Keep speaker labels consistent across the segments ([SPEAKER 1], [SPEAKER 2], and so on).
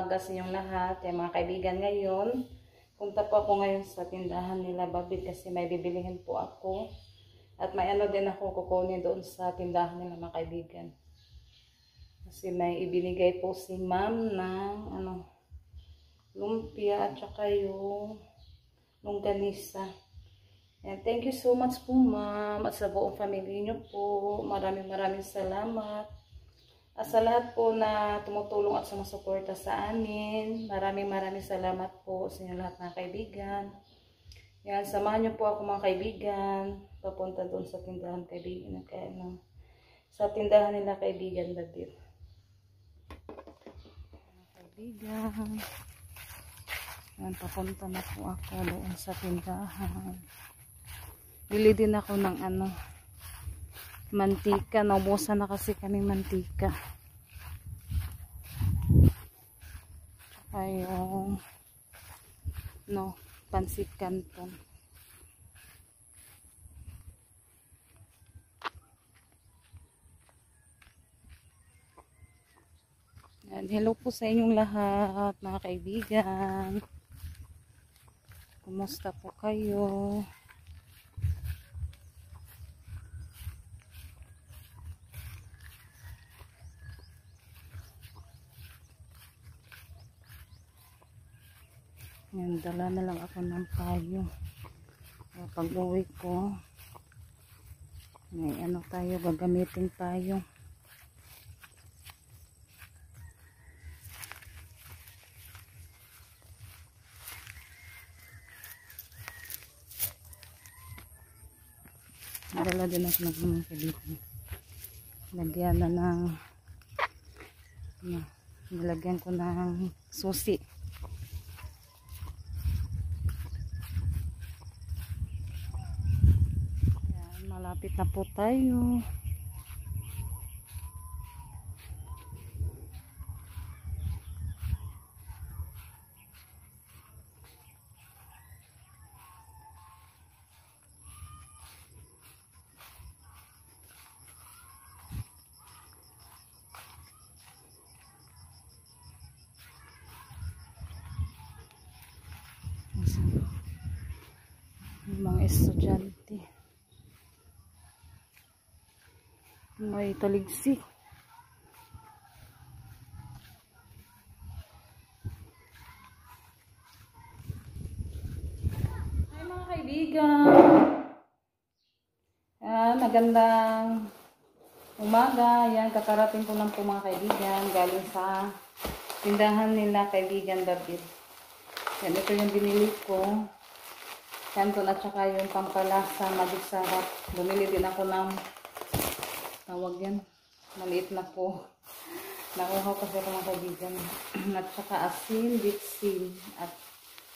[SPEAKER 1] umaga sa inyong lahat. Kaya mga kaibigan, ngayon, punta po ako ngayon sa tindahan nila Babid kasi may bibilihin po ako. At may ano din ako kukunin doon sa tindahan nila mga kaibigan. Kasi may ibinigay po si ma'am ng lumpia at saka yung longganisa. And thank you so much po ma'am at sa buong family niyo po. Maraming salamat. At sa lahat po na tumutulong at sumusuporta sa amin, maraming salamat po sa inyo lahat mga kaibigan. Yan, samahan niyo po ako mga kaibigan, papunta doon sa tindahan kaibigan, sa tindahan nila kaibigan Babid. Mga kaibigan, yan, papunta na po ako doon sa tindahan. Bili din ako ng mantika. Naubusan na kasi kami mantika. Tsaka yung pansit canton. And hello po sa inyong lahat mga kaibigan. Kumusta po kayo? Yan, dala na lang ako ng payo. Pag uwi ko, may tayo gagamitin payo. Dala din ako ng mga kaibigan. Lagyan na ng nilagyan ko ng susi. Malapit na po tayo. Mga estudyante. May taligsik. Hi mga kaibigan. Magandang umaga. Yan, kakarating ko lang po mga kaibigan. Galing sa tindahan nila kaibigan Babid. Yan, ito yung binili ko. Canton at saka yung pampalasa, magic sarap. Bumili din ako ng tawag yan, maliit na po. Nakuha kasi ako mga kaibigan. At saka asin, bitsin, at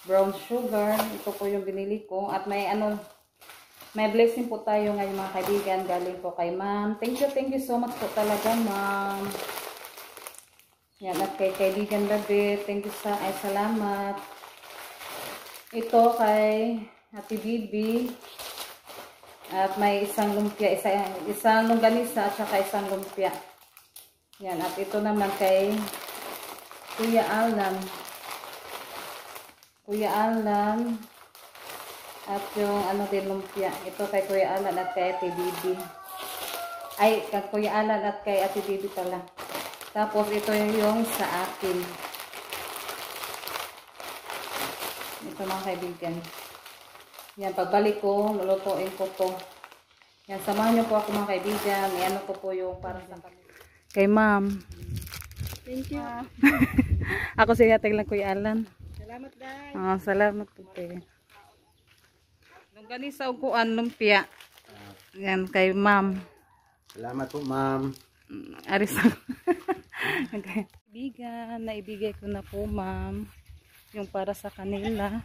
[SPEAKER 1] brown sugar. Ito po yung binili ko. At may may blessing po tayo ngayon mga kaibigan. Galing po kay ma'am. Thank you so much po talaga ma'am. Yan, at kay kaibigan Babid. Thank you salamat. Ito kay Ate Bibi. At may isang lumpia, isang longganisa at saka isang lumpia. Yan, at ito naman kay Kuya Alan. Kuya Alan. At yung din lumpia. Ito kay Kuya Alan at kay Ate Bibi. Ay, kay Kuya Alan at kay Ate Bibi pala. Tapos ito yung sa akin. Ito mga kaibigan. Yan, pagbalik ko, lulutuin ko to. Yan, samahan niyo po ako mga kaibigan. Yan ko po yung para sa kanila. Kay ma'am.
[SPEAKER 2] Thank you.
[SPEAKER 1] Ako si Hatag lang Kuya Alan.
[SPEAKER 2] Salamat guys.
[SPEAKER 1] Salamat po. Longganisa o kuan lumpia. Yan, kay ma'am.
[SPEAKER 3] Salamat po ma'am.
[SPEAKER 1] Aris. Okay. Kaibigan, naibigay ko na po ma'am. Yung para sa kanila.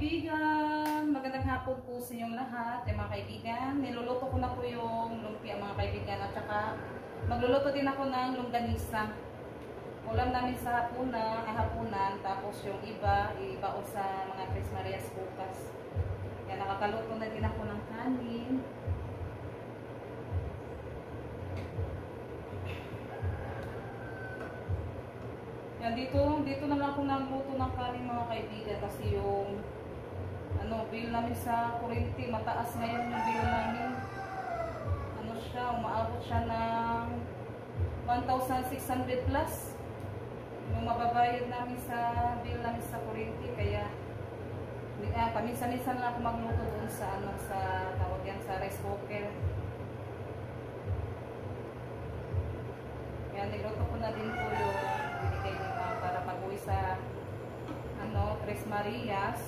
[SPEAKER 1] Kaibigan, magandang hapon po sa inyong lahat. Mga kaibigan, niluluto ko na po yung lumpia mga kaibigan at saka magluluto din ako ng longganisa. Ulam namin sa hapunan, tapos yung iba o sa mga Tres Marias bukas. Kaya nakakaluto na din ako ng kanin. Yan, dito na lang ako nagluto ng kanin mga kaibigan kasi yung bill namin sa kuryente, mataas ngayon yung bill namin. Umaabot siya ng 1,600 plus yung mababayad namin sa bill namin sa kuryente. Kaya paminsan-minsan lang ako magluto doon sa sa tawag yan, sa rice cooker. Yan, niluto ko na din po yung binigay ni Ma'am para pag-uwi sa Tres Marias.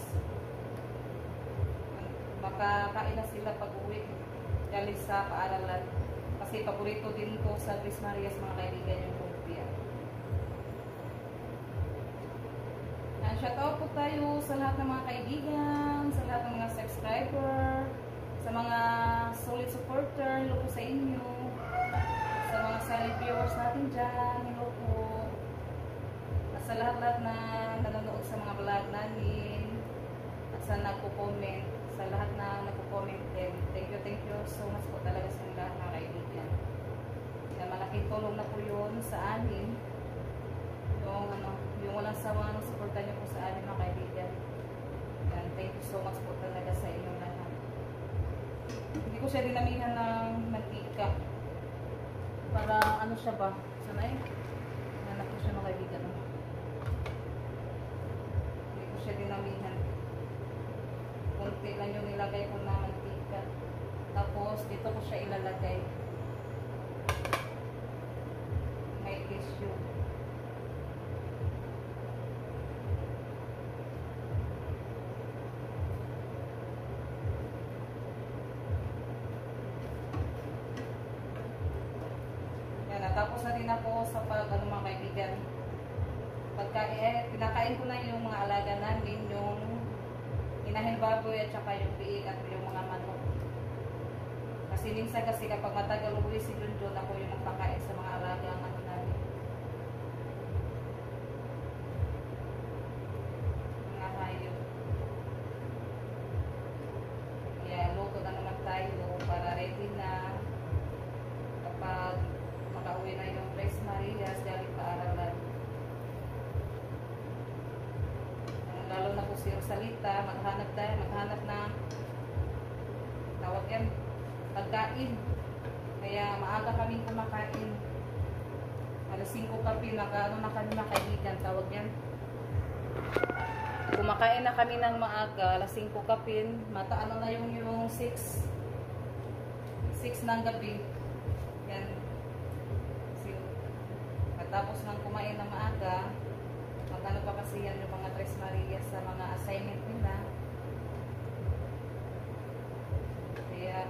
[SPEAKER 1] Makakain na sila pag-uwi galing sa paaralan. Kasi paborito din to sa Tres Marias mga kaibigan yung lumpia. And shout out po tayo sa lahat ng mga kaibigan, sa lahat ng mga subscriber, sa mga solid supporter, hello po sa inyo. Sa mga silent viewers natin dyan, hello po. At sa lahat-lahat na nanonood sa mga vlog namin, at sa nagpo-comment, sa lahat na nagpo-comment din, thank you so much po talaga sa lahat mga kaibigan. Yan, malaking tulong na po yun sa amin. Yung walang sawang suporta niyo po sa amin mga kaibigan. Yan, thank you so much po talaga sa inyong lahat. Hindi ko siya dinamihan ng mantika. Para siya ba? Sanay? Nanak ko siya mga kaibigan. Hindi ko siya dinamihan. Kunti lang yung nilagay ko na mantika. Tapos dito ko siya ilalagay. May tissue. Tapos na rin ako sa mga kaibigan. Pinakain ko na yung mga alaga namin, yung inahing baboy at saka yung biik at yung mga manok. Kasi minsan kasi kapag matagal uwi si Junjun, ako yung magpakain sa mga alaga ang namin. Mga hayop. Kaya luto na naman tayo para ready na kapag makauwi na yung Tres Marias galing paaralan. Lalo na po si Rosalita, maghanap na tawag yan, pagkain. Kaya maaga kaming kumakain. Alas 5 kapi, na kami mga kaibigan, tawag yan. Kumakain na kami ng maaga, alas 5 kapin, na yung 6 ng gabi. Yan. Tapos nang kumain ng maaga, magano pa kasi yan yung mga Tres Marias sa mga assignment nila. Kaya,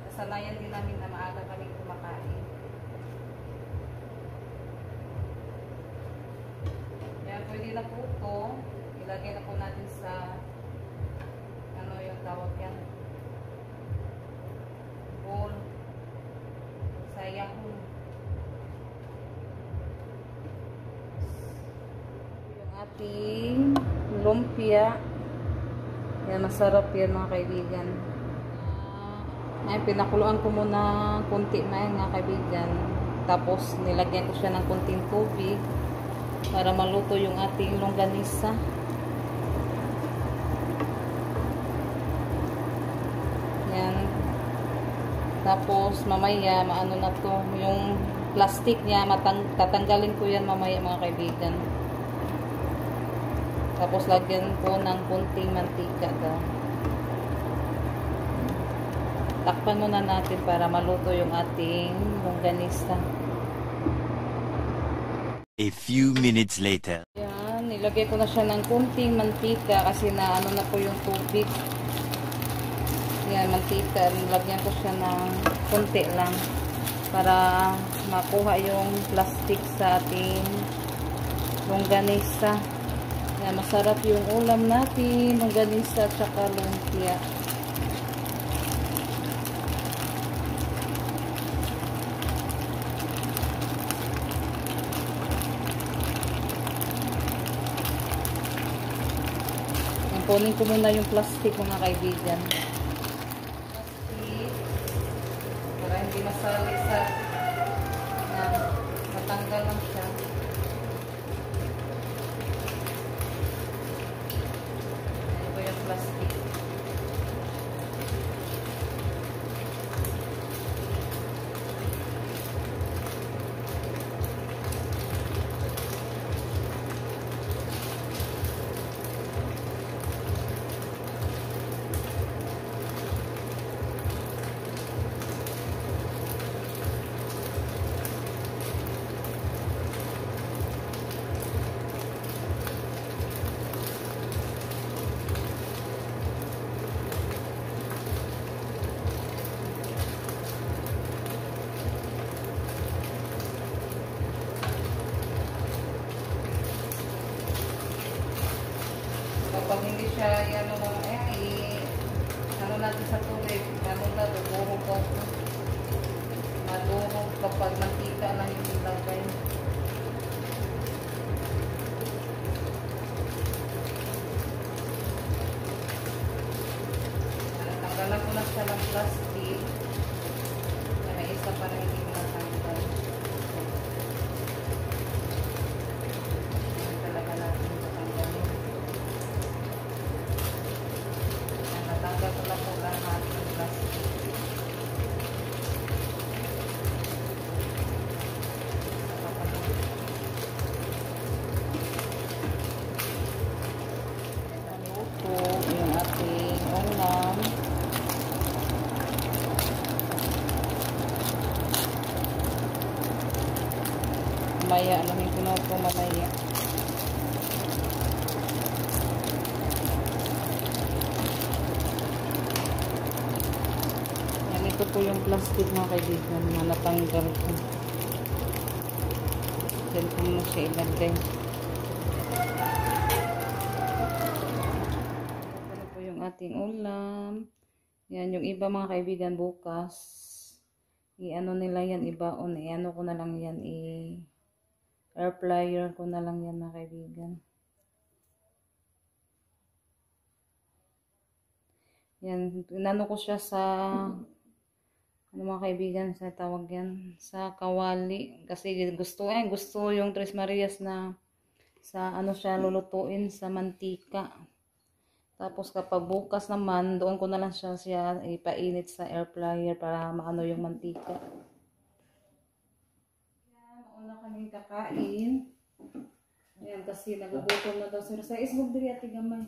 [SPEAKER 1] kasanayan din namin na maaga kaming kumakain. Kaya pwede na po ito. Ilagay na po natin sa yung tawag yan. Bowl. Sa Yahoo. Ating lumpia. Yan, masarap yan mga kaibigan. Pinakuluan ko muna kunti na yan mga kaibigan. Tapos nilagyan ko siya ng kunting tubig para maluto yung ating longganisa. Yan. Tapos mamaya maano na to, yung plastic niya tatanggalin ko yan mamaya mga kaibigan. Tapos lagyan ko ng kunting mantika daw. Takpan muna natin para maluto yung ating longganisa.
[SPEAKER 4] A few minutes later.
[SPEAKER 1] Yan, nilagay ko na siya ng kunting mantika kasi na na po yung tubig. Yan, mantika. Nilagyan ko siya ng kunti lang para makuha yung plastic sa ating longganisa. Yan, masarap yung ulam natin, longganisa at saka lumpia. Yan, kunin ko muna yung plastic mga kaibigan. Plastic, para hindi masalisat. Yan, matanggal lang siya. kapag hindi siya yan ano natin sa tubig, ano na, durog po. Madurog kapag mantika lang yung ilagay. Tanggalan ko na siya ng plastic. May isa pa na hindi ko natanggal. Talaga natin tatanggalin. Natanggal ko na po lahat ng plastic. Ito yung ating ulam. Maya, alamin ko na ito malaya. Yan, ito po yung plastic mga kaibigan na natanggal ko. Diyan ko mo siya ilagay. Ito po yung ating ulam. Yan, yung iba mga kaibigan bukas. I-ano nila yan, ibaon. I-ano ko na lang yan, air fryer ko na lang yan mga kaibigan. Yan, inano ko siya sa ano mga kaibigan sa tawag yan, sa kawali kasi gusto yung Tres Marias na sa ano siya lulutuin sa mantika. Tapos kapag bukas naman, doon ko na lang siya ipainit sa air fryer para maano yung mantika. Una kaming kakain. Ayan, kasi nagugutom na daw si Rosa. Isbog diri ati gamay.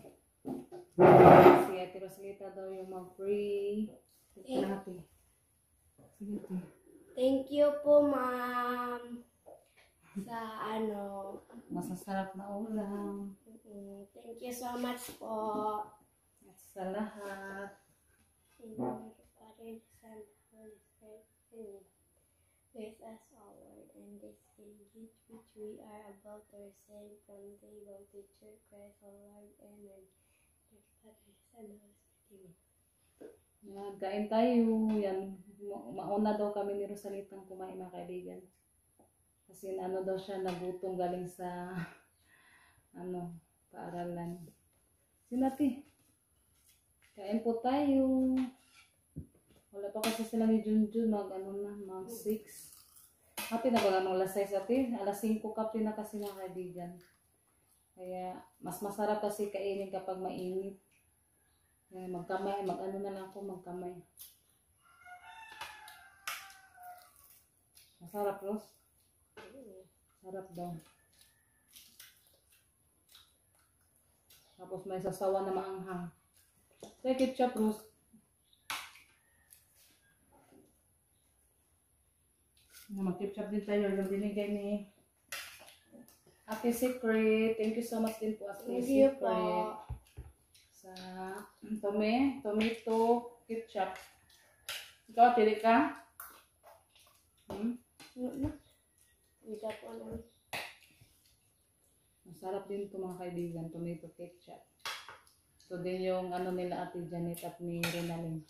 [SPEAKER 1] Si Ate Rosalita daw yung mag-free. Sige ate. Sige ate.
[SPEAKER 2] Thank you po, ma'am. Sa
[SPEAKER 1] Masasarap na ulam.
[SPEAKER 2] Thank you so much po.
[SPEAKER 1] At sa lahat.
[SPEAKER 2] In the name of the Father, the Son, and the Holy Spirit. Amen. Bless us all, Lord, and this gift which we are about to receive from the Lord teacher Christ, our Lord. Amen. The Father, the Son, and the Holy Spirit. Amen.
[SPEAKER 1] Yan, kain tayo. Yan, mauna daw kami ni Rosalitang kumain mga kaibigan. Kasi ano daw siya, nagutom galing sa paaralan. Sinati. Kain po tayo. Wala pa kasi sila ni Junjun mag 6. Ate na ba nga mga alas 6 ate? Alas 5 kape na kasi mga kaibigan. Kaya mas masarap kasi kainin kapag mainit. Magkamay, mag-ano na lang ako, magkamay. Masarap, Ros? Sarap daw. Tapos may sasawa na maanghang. Say ketchup, Ros. Mag-ketchup din tayo. Yung binigay ni Ate Secret. Thank you so much din po, Ate
[SPEAKER 2] Thank you
[SPEAKER 1] Secret.
[SPEAKER 2] po.
[SPEAKER 1] Sa tomato ketchup. Ikaw, tili ka?
[SPEAKER 2] Ika po naman.
[SPEAKER 1] Masarap din ito mga kaibigan, tomato ketchup. Ito din yung ano nila Ate Janet at ni Renalyn.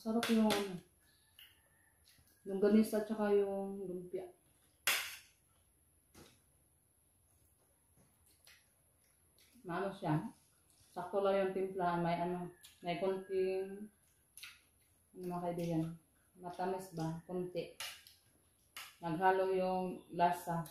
[SPEAKER 1] Masarap yung yung ganis at saka yung lumpia. Maano siya? Sakto lang yung timplahan. May konting mga kaibigan. Matamis ba? Konti. Naghalo yung lasa.